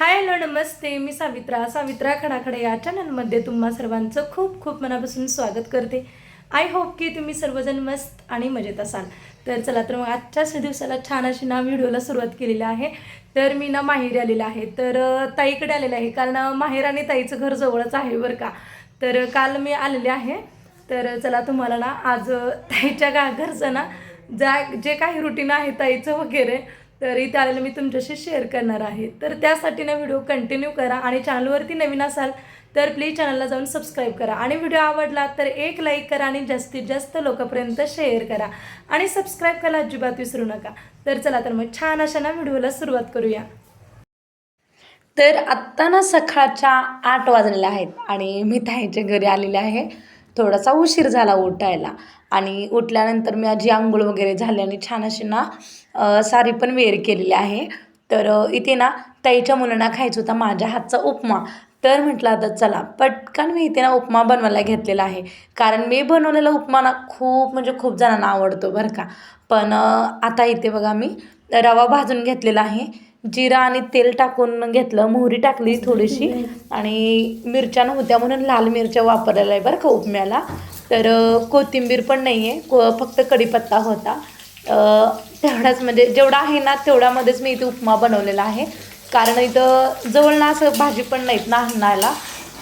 Hi hello नमस्ते. मी सावित्रा खडाखडे या चॅनलमध्ये तुम्हा सर्वांचं खूप खूप मनापासून स्वागत करते. आय होप की तुम्ही सर्वजण मस्त आणि मजेत असाल. तर चला तर मग आजच्याच दिवसाला छान अशी व्हिडिओला सुरुवात केलेली आहे. तर मी माहेरी आलेला आहे. तर ताईकडे आलेले आहे, कारण माहेर आणि ताईचं घर जवळच आहे बरं का. तर काल मी आलेले आहे. तर चला तुम्हाला आज ताईच्या घरचं जे काही रुटीन आहे ताईचं वगैरे, तर इथे आलेलं मी तुमच्याशी शेअर करणार आहे. तर त्यासाठी व्हिडिओ कंटिन्यू करा आणि चॅनलवरती नवीन असाल तर प्लीज चॅनलला जाऊन सबस्क्राईब करा आणि व्हिडिओ आवडला तर एक लाईक करा आणि जास्तीत जास्त लोकांपर्यंत शेअर करा आणि सबस्क्राईब करायला अजिबात विसरू नका. तर चला तर मग छान अशा व्हिडिओला सुरुवात करूया. तर आत्ता सकाळच्या 8 वाजलेल्या आहेत आणि मी ताईच्या घरी आलेले आहे. थोडासा उशीर झाला उठायला आणि उठल्यानंतर मी आजी आंघोळ वगैरे झाली आणि छान अशी साडी पण वेअर केलेली आहे. तर इथे ताईच्या मुलांना खायचा होता माझ्या हातचा उपमा. तर म्हटलं आता चला पटकन मी इथे उपमा बनवायला घेतलेला आहे. कारण मी बनवलेला उपमा खूप म्हणजे खूप जणांना आवडतो बरं का. पण आता इथे बघा मी रवा भाजून घेतलेला आहे. जिरा आणि तेल टाकून घेतलं, मोहरी टाकली थोडीशी आणि मिरच्या नव्हत्या म्हणून लाल मिरच्या वापरलेल्या आहे बरं का उपम्याला. तर कोथिंबीर पण नाही आहे, फक्त कढीपत्ता होता. तेवढाच म्हणजे जेवढा आहे तेवढ्यामध्येच मी इथे उपमा बनवलेला आहे. कारण इथं जवळ असं भाजी पण नाहीत आणायला,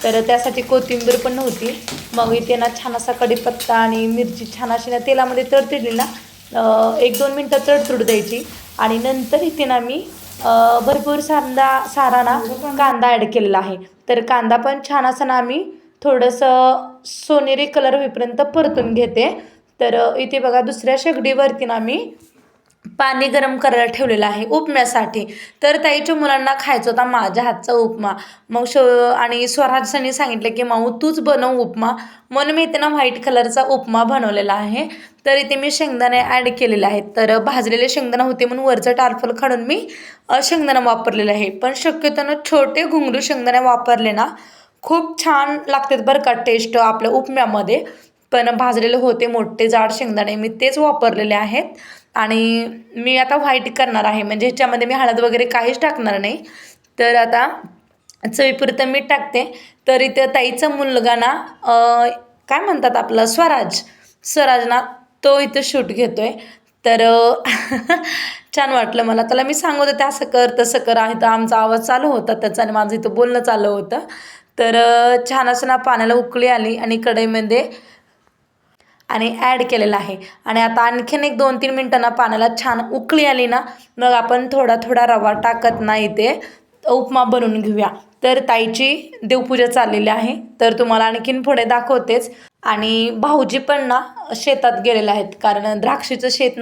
तर त्यासाठी कोथिंबीर पण नव्हती. मग इथे छान असा कढीपत्ता आणि मिरची छान अशी तेलामध्ये तडतडली 1-2 मिनटं तडतडू द्यायची आणि नंतर इथे मी भरपूर सारा कांदा ॲड केलेला आहे. तर कांदा पण छान असा मी थोडंसं सोनेरी कलर होईपर्यंत परतून घेते. तर इथे बघा दुसऱ्या शेगडीवरती मी पाणी गरम करायला ठेवलेलं आहे उपम्यासाठी. तर ताईच्या मुलांना खायचा होता माझ्या हातचा उपमा. मग आणि स्वराजनी सांगितलं की माऊ तूच बनव उपमा, म्हणून मी इथे व्हाईट कलरचा उपमा बनवलेला आहे. तर इथे मी शेंगदाणे ॲड केलेले आहेत. तर भाजलेले शेंगदाणे होते म्हणून वरचं टारफल काढून मी शेंगदाणा वापरलेलं आहे. पण शक्यतो छोटे घुंगरू शेंगदाणे वापरले खूप छान लागतात बरं का टेस्ट आपल्या उपम्यामध्ये. पण भाजलेले होते मोठे जाड शेंगदाणे, मी तेच वापरलेले आहेत. आणि मी आता व्हाईट करणार आहे, म्हणजे ह्याच्यामध्ये मी हळद वगैरे काहीच टाकणार नाही. तर आता चवीपुरतं मीठ टाकते. तर इथे ताईचा मुलगा काय म्हणतात आपला स्वराज तो इथं शूट घेतोय. तर छान वाटलं मला. त्याला मी सांगत होते असं कर तसं कर आहे, तर आमचा आवाज चालू होता त्याचा आणि माझं इथं बोलणं चालू होतं. तर छान असं पाण्याला उकळी आली आणि कढईमध्ये आणि ॲड केलेलं आहे. आणि आता आणखीन 1-2-3 मिनटांना पाण्याला छान उकळी आली मग आपण थोडा थोडा रवा टाकत इथे उपमा बनवून घेऊया. तर ताईची देवपूजा चाललेली आहे. तर तुम्हाला आणखीन पुढे दाखवतेच. आणि भाऊजी पण शेतात गेलेले आहेत, कारण द्राक्षीचं शेत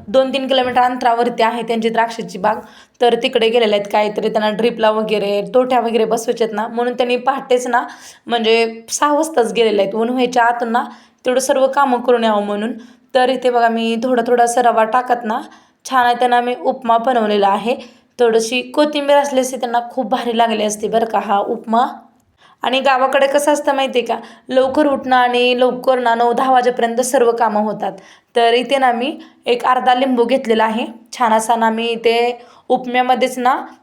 2-3 किलोमीटर अंतरावरती आहे त्यांची द्राक्षाची बाग. तर तिकडे गेलेले आहेत, काहीतरी त्यांना ड्रिपला वगैरे तोट्या वगैरे बसवायचे आहेत म्हणून त्यांनी पहाटेच म्हणजे 6 वाजताच गेलेले आहेत, ऊन व्हायच्या आतून तेवढं सर्व कामं करून यावं म्हणून. तर इथे बघा मी थोडासा रवा टाकत छान आहे त्यांना मी उपमा बनवलेला आहे. थोडीशी कोथिंबीर असली असते त्यांना खूप भारी लागली असते बरं का हा उपमा. आणि गावाकडे कसं असतं माहिती आहे का, लवकर उठणं आणि लवकर 9-10 वाजेपर्यंत सर्व कामं होतात. तर इथे मी एक अर्धा लिंबू घेतलेला आहे. छान असा मी इथे उपम्यामध्येच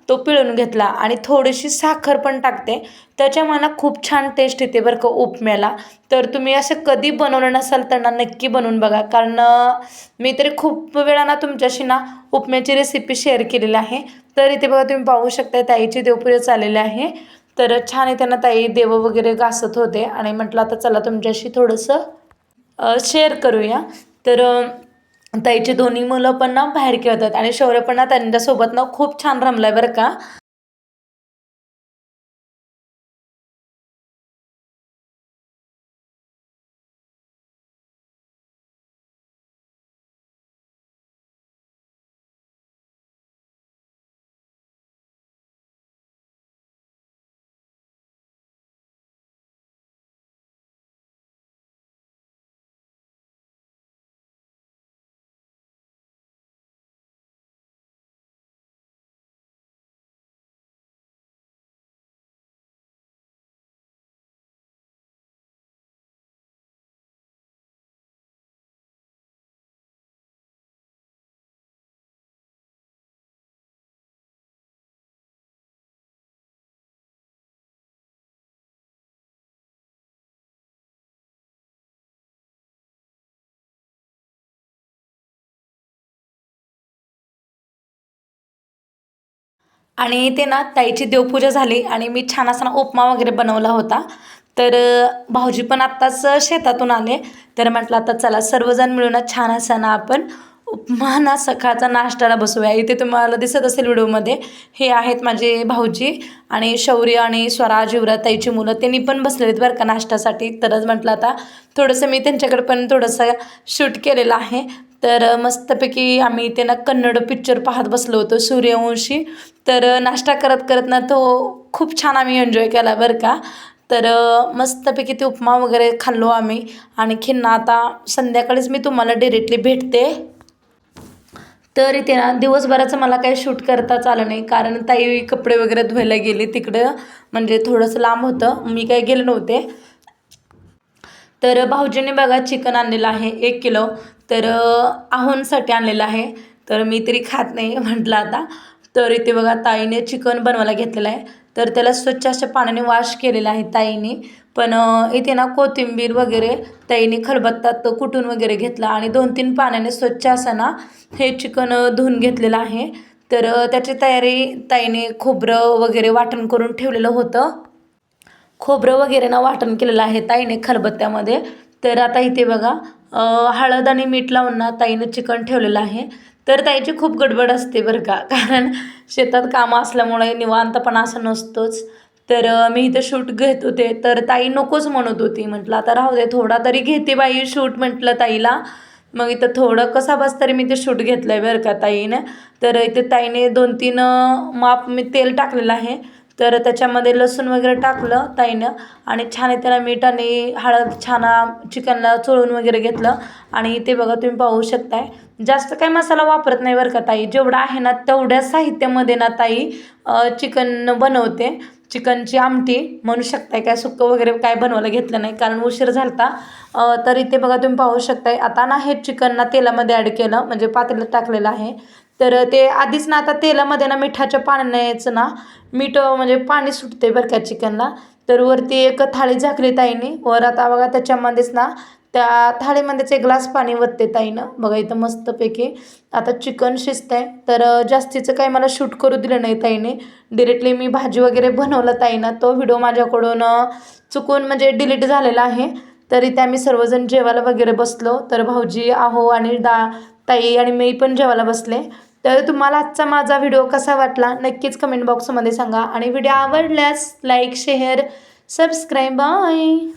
तो पिळून घेतला आणि थोडीशी साखर पण टाकते. त्याच्यामुळे खूप छान टेस्ट येते बरं का उपम्याला. तर तुम्ही असं कधी बनवलं नसाल तर नक्की बनवून बघा. कारण मी तरी खूप वेळा तुमच्याशी उपम्याची रेसिपी शेअर केलेली आहे. तर इथे बघा तुम्ही पाहू शकता ताईची देवपूजा चाललेली आहे. तर छान आहे त्यांना ताई देव वगैरे घासत होते आणि म्हटलं आता चला तुमच्याशी थोडंसं शेअर करूया. तर ताईचे दोन्ही मुलं पण बाहेर खेळतात आणि शौर्य पण त्यांच्यासोबत खूप छान रमलाय बरं का. आणि ते ना ताईची देवपूजा झाली आणि मी छान असा ना उपमा वगैरे बनवला होता. तर भाऊजी पण आत्ताच शेतातून आले. तर म्हटलं आता चला सर्वजण मिळून ना छान असा ना आपण उपमा ना सकाळचा नाश्त्याला बसूया. इथे तुम्हाला दिसत असेल व्हिडिओमध्ये हे आहेत माझे भाऊजी आणि शौर्य आणि स्वराज युवराज ताईची मुलं. त्यांनी पण बसलेले आहेत बरं का नाश्त्यासाठी. तरच म्हटलं आता थोडंसं मी त्यांच्याकडे पण थोडंसं शूट केलेलं आहे. तर मस्तपैकी आम्ही ते ना कन्नड पिक्चर पाहत बसलो होतो सूर्यवंशी. तर नाश्ता करत करत ना तो खूप छान आम्ही एन्जॉय केला बरं का. तर मस्तपैकी ते उपमा वगैरे खाल्लो आम्ही. आणखीन ना आता संध्याकाळीच मी तुम्हाला डिरेक्टली भेटते. तर इथे ना दिवसभराचं मला काही शूट करताच आलं नाही, कारण ताई कपडे वगैरे धुवायला गेली तिकडं, म्हणजे थोडंसं लांब होतं, मी काही गेले नव्हते. तर भाऊजीने बघा चिकन आणलेलं आहे 1 किलो. तर आहोंसाठी आणलेलं आहे. तर मी तरी खात नाही म्हटलं आता. तर इथे बघा ताईने चिकन बनवायला घेतलेलं आहे. तर त्याला स्वच्छ अशा पाण्याने वॉश केलेलं आहे ताईने. पण इथे ना कोथिंबीर वगैरे ताईने खलबत्तात कुटून वगैरे घेतला आणि 2-3 पाण्याने स्वच्छ असं ना हे चिकन धुवून घेतलेलं आहे. तर त्याची तयारी ताईने खोबरं वगैरे वाटण करून ठेवलेलं होतं. खोबरं वगैरे ना वाटण केलेलं आहे ताईने खलबत्त्यामध्ये. तर आता इथे बघा हळद आणि मीठ लावून ना ताईनं चिकन ठेवलेलं आहे. तर ताईची खूप गडबड असते बरं का, कारण शेतात कामं असल्यामुळे निवांतपणा असं नसतोच. तर मी इथं शूट घेत होते, तर ताई नकोच म्हणत होती. म्हटलं आता राहू दे, थोडा तरी घेते बाई शूट म्हटलं ताईला. मग इथं थोडं कसा बस तरी मी ते शूट घेतलं आहे बरं का ताईनं. तर इथे ताईने 2-3 माप मी तेल टाकलेलं आहे. तर त्याच्यामध्ये लसूण वगैरे टाकलं ताईनं आणि छान त्याला मीठ आणि हळद छान चिकनला चोळून वगैरे घेतलं. आणि इथे बघा तुम्ही पाहू शकताय, जास्त काही मसाला वापरत नाही बरं का ताई. जेवढा आहे ना तेवढ्या साहित्यामध्ये ना ताई चिकन बनवते. चिकनची आमटी म्हणू शकताय, काय सुक्कं वगैरे काय बनवायला घेतलं नाही कारण उशीर झालता. तर इथे बघा तुम्ही पाहू शकताय, आता ना हे चिकन ना तेलामध्ये ॲड केलं, म्हणजे पातेल्यात टाकलेलं आहे. तर ते आधीच ना आता तेलामध्ये ना मिठाच्या पाण्याचं ना मीठ म्हणजे पाणी सुटते बरं का चिकनला. तर वरती एक थाळी झाकली ताईने. वर आता बघा त्याच्यामध्येच ना त्या थाळीमध्येच 1 ग्लास पाणी वतते ताईनं. बघा इथं मस्तपैकी आता चिकन शिजतंय. तर जास्तीचं काही मला शूट करू दिलं नाही ताईने. डिरेक्टली मी भाजी वगैरे बनवलं ताईनं. तो व्हिडिओ माझ्याकडून चुकून म्हणजे डिलीट झालेला आहे. तरी त्या आम्ही सर्वजण जेवायला वगैरे बसलो. तर भाऊजी, आहो आणि ताई आणि मी पण जेवायला बसले. तर तुम्हाला आजचा माझा व्हिडिओ कसा वाटला नक्कीच कमेंट बॉक्समध्ये सांगा. आणि व्हिडिओ आवडल्यास लाईक, शेअर, सबस्क्राईब. बाय.